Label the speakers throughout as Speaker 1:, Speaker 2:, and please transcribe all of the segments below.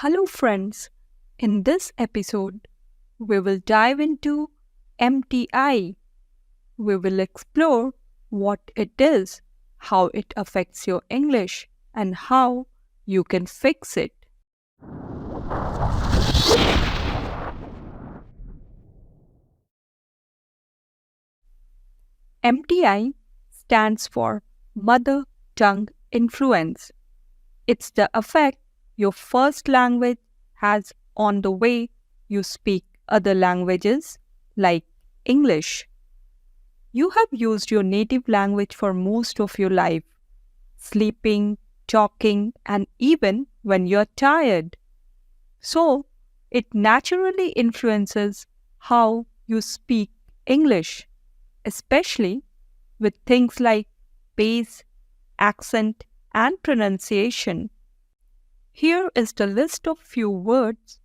Speaker 1: Hello, friends. In this episode, we will dive into MTI. We will explore what it is, how it affects your English, and how you can fix it. MTI stands for Mother Tongue Influence. It's the effect your first language has on the way you speak other languages like English. You have used your native language for most of your life, sleeping, talking, and even when you're tired. So, it naturally influences how you speak English, especially with things like pace, accent, and pronunciation. Here is the list of few words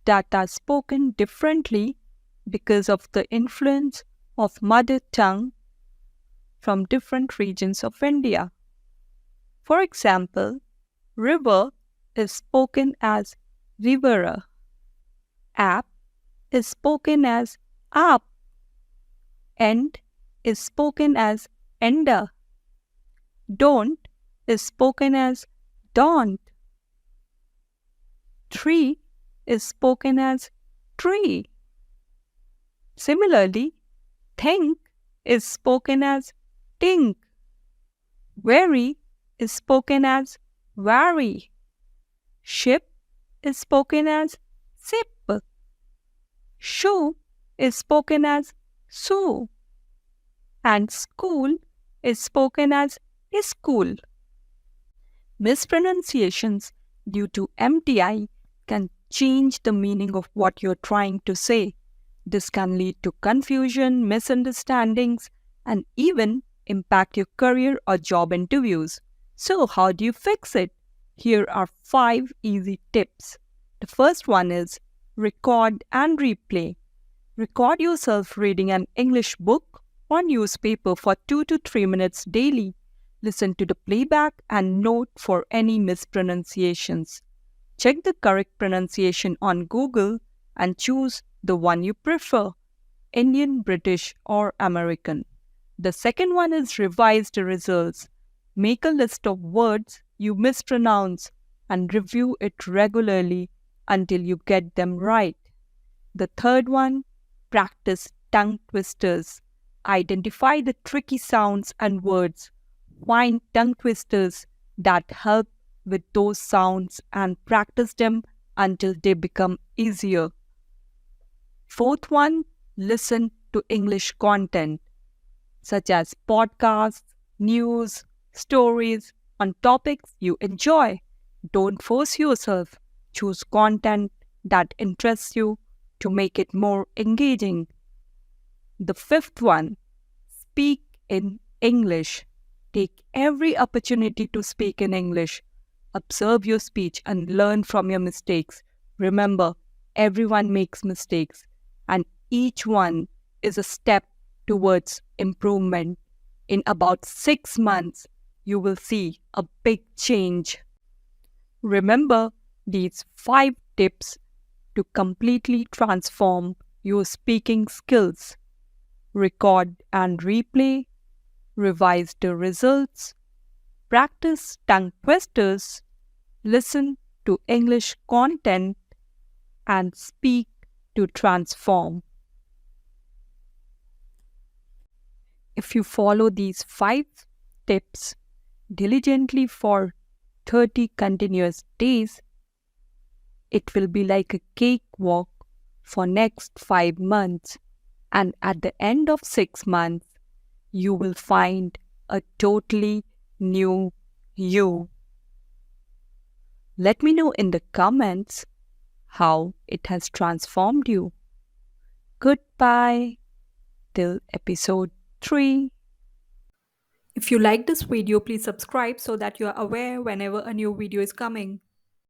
Speaker 1: that are spoken differently because of the influence of mother tongue from different regions of India. For example, river is spoken as rivera, app is spoken as aap, end is spoken as enda, don't is spoken as don't, tree is spoken as tree. Similarly, think is spoken as think, very is spoken as vary, ship is spoken as sip, shoe is spoken as sue, and school is spoken as school. Mispronunciations due to MTI can change the meaning of what you're trying to say. This can lead to confusion, misunderstandings, and even impact your career or job interviews. So, how do you fix it? Here are 5 easy tips. The first one is record and replay. Record yourself reading an English book or newspaper for 2 to 3 minutes daily. Listen to the playback and note for any mispronunciations. Check the correct pronunciation on Google and choose the one you prefer, Indian, British, or American. The second one is revise the results. Make a list of words you mispronounce and review it regularly until you get them right. The third one, practice tongue twisters. Identify the tricky sounds and words. Find tongue twisters that help with those sounds and practice them until they become easier. Fourth one, listen to English content such as podcasts, news, stories on topics you enjoy. Don't force yourself. Choose content that interests you to make it more engaging. The fifth one, speak in English. Take every opportunity to speak in English. Observe your speech and learn from your mistakes. Remember, everyone makes mistakes, and each one is a step towards improvement. In about 6 months, you will see a big change. Remember these 5 tips to completely transform your speaking skills. Record and replay, revise the results, practice tongue twisters, listen to English content, and speak to transform. If you follow these 5 tips diligently for 30 continuous days, it will be like a cakewalk for next 5 months, and at the end of 6 months, you will find a totally new you. Let me know in the comments how it has transformed you. Goodbye till episode 3. If you like this video, please subscribe so that you are aware whenever a new video is coming.